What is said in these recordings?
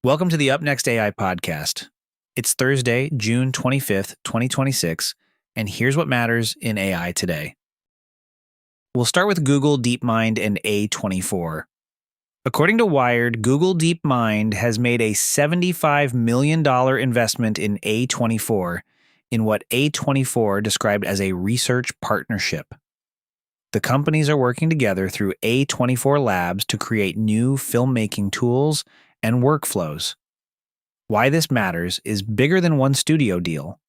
Welcome to the UpNext AI podcast. It's Thursday, June 25th, 2026, and here's what matters in AI today. We'll start with Google, DeepMind, and A24. According to Wired, Google DeepMind has made a $75 million investment in A24 in what A24 described as a research partnership. The companies are working together through A24 Labs to create new filmmaking tools and workflows. Why this matters is bigger than one studio deal.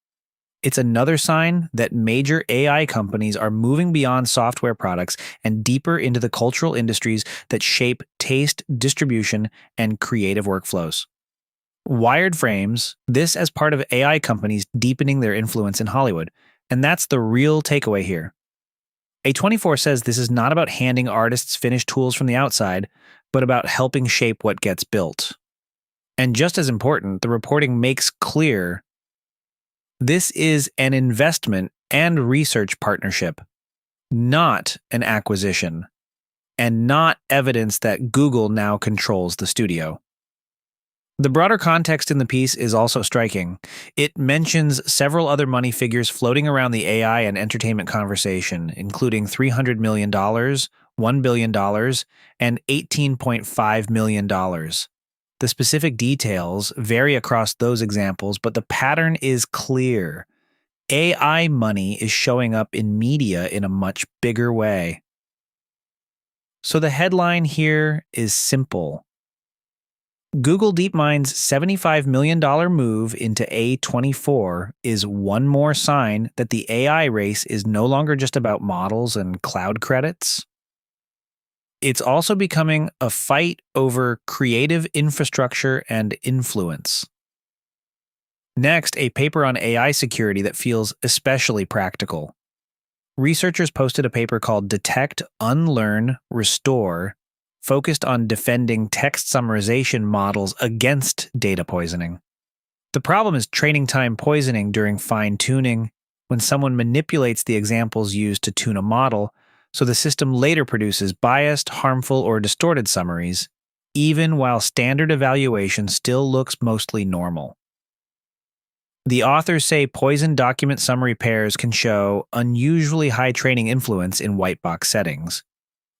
It's another sign that major AI companies are moving beyond software products and deeper into the cultural industries that shape taste, distribution, and creative workflows. Wired frames this as part of AI companies deepening their influence in Hollywood, and that's the real takeaway here. A24 says this is not about handing artists finished tools from the outside, but about helping shape what gets built. And just as important, the reporting makes clear this is an investment and research partnership, not an acquisition, and not evidence that Google now controls the studio. The broader context in the piece is also striking. It mentions several other money figures floating around the AI and entertainment conversation, including $300 million, $1 billion, and $18.5 million. The specific details vary across those examples, but the pattern is clear. AI money is showing up in media in a much bigger way. So the headline here is simple. Google DeepMind's $75 million move into A24 is one more sign that the AI race is no longer just about models and cloud credits. It's also becoming a fight over creative infrastructure and influence. Next, a paper on AI security that feels especially practical. Researchers posted a paper called Detect, Unlearn, Restore, focused on defending text summarization models against data poisoning. The problem is training time poisoning during fine-tuning, when someone manipulates the examples used to tune a model, so the system later produces biased, harmful, or distorted summaries, even while standard evaluation still looks mostly normal. The authors say poisoned document summary pairs can show unusually high training influence in white box settings,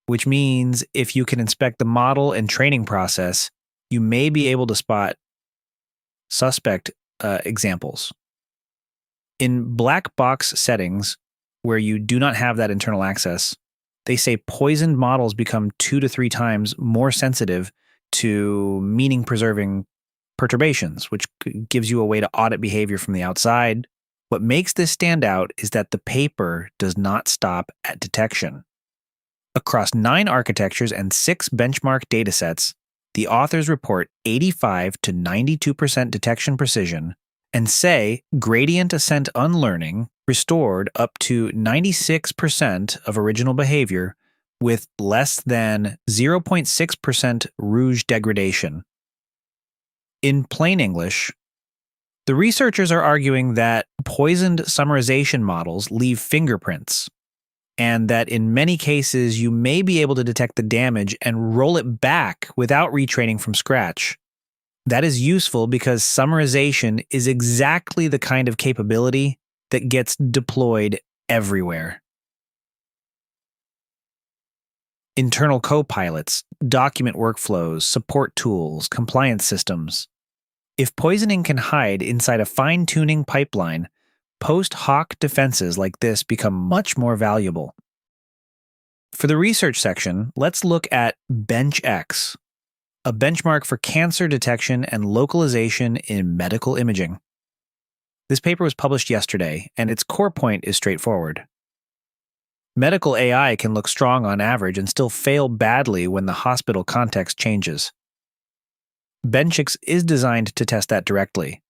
which means if you can inspect the model and training process, you may be able to spot suspect examples. In black box settings, where you do not have that internal access, they say poisoned models become 2 to 3 times more sensitive to meaning-preserving perturbations, which gives you a way to audit behavior from the outside. What makes this stand out is that the paper does not stop at detection. Across 9 architectures and 6 benchmark datasets, the authors report 85 to 92% detection precision and say gradient ascent unlearning restored up to 96% of original behavior with less than 0.6% rouge degradation. In plain English, the researchers are arguing that poisoned summarization models leave fingerprints, and that in many cases you may be able to detect the damage and roll it back without retraining from scratch. That is useful because summarization is exactly the kind of capability that gets deployed everywhere. Internal co-pilots, document workflows, support tools, compliance systems. If poisoning can hide inside a fine-tuning pipeline, post hoc defenses like this become much more valuable. For the research section, let's look at BenchX, a benchmark for cancer detection and localization in medical imaging. This paper was published yesterday, and its core point is straightforward. Medical AI can look strong on average and still fail badly when the hospital context changes. BenchX is designed to test that directly.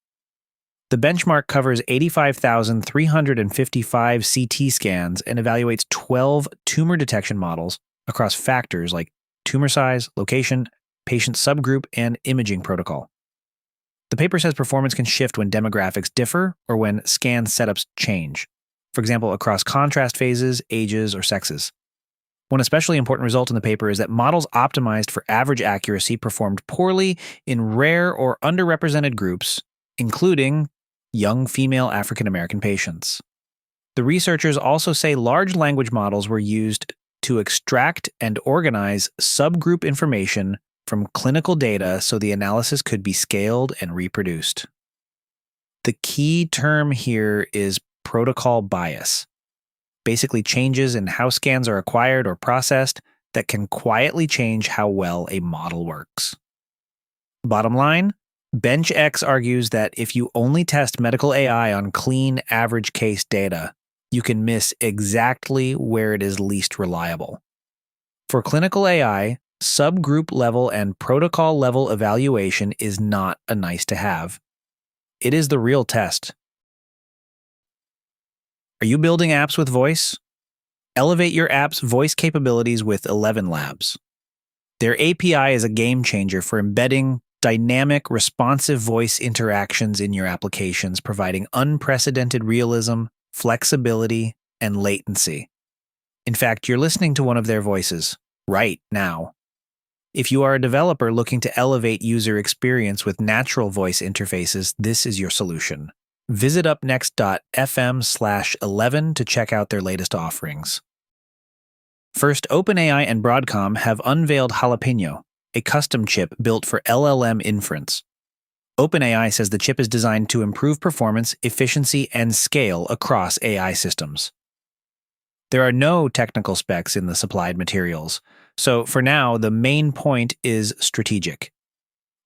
The benchmark covers 85,355 CT scans and evaluates 12 tumor detection models across factors like tumor size, location, patient subgroup, and imaging protocol. The paper says performance can shift when demographics differ or when scan setups change, for example, across contrast phases, ages, or sexes. One especially important result in the paper is that models optimized for average accuracy performed poorly in rare or underrepresented groups, including young female African American patients. The researchers also say large language models were used to extract and organize subgroup information from clinical data so the analysis could be scaled and reproduced. The key term here is protocol bias, basically changes in how scans are acquired or processed that can quietly change how well a model works. Bottom line, BenchX argues that if you only test medical AI on clean, average case data, you can miss exactly where it is least reliable. For clinical AI, subgroup level and protocol level evaluation is not a nice to have. It is the real test. Are you building apps with voice? Elevate your app's voice capabilities with 11 Labs. Their API is a game changer for embedding dynamic, responsive voice interactions in your applications, providing unprecedented realism, flexibility, and latency. In fact, you're listening to one of their voices right now. If you are a developer looking to elevate user experience with natural voice interfaces, this is your solution. Visit upnext.fm/11 to check out their latest offerings. First, OpenAI and Broadcom have unveiled Jalapeño, a custom chip built for LLM inference. OpenAI says the chip is designed to improve performance, efficiency, and scale across AI systems. There are no technical specs in the supplied materials, so for now, the main point is strategic.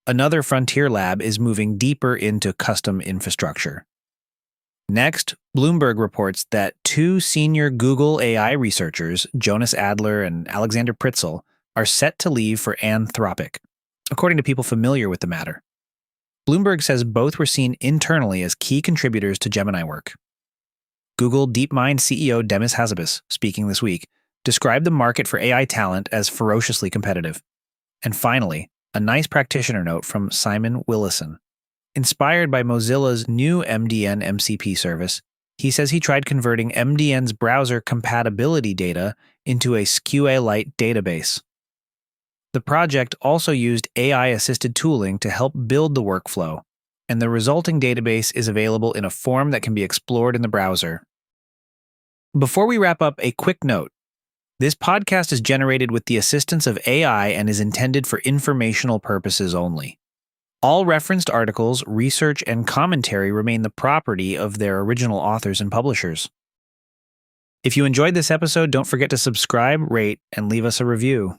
Another frontier lab is moving deeper into custom infrastructure. Next, Bloomberg reports that two senior Google AI researchers, Jonas Adler and Alexander Pritzel, are set to leave for Anthropic, according to people familiar with the matter. Bloomberg says both were seen internally as key contributors to Gemini work. Google DeepMind's CEO Demis Hassabis, speaking this week, described the market for AI talent as ferociously competitive. And finally, a nice practitioner note from Simon Willison. Inspired by Mozilla's new MDN MCP service, he says he tried converting MDN's browser compatibility data into a SQLite database. The project also used AI-assisted tooling to help build the workflow, and the resulting database is available in a form that can be explored in the browser. Before we wrap up, a quick note. This podcast is generated with the assistance of AI and is intended for informational purposes only. All referenced articles, research, and commentary remain the property of their original authors and publishers. If you enjoyed this episode, don't forget to subscribe, rate, and leave us a review.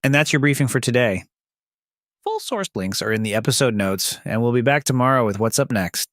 And that's your briefing for today. Full source links are in the episode notes, and we'll be back tomorrow with What's Up Next.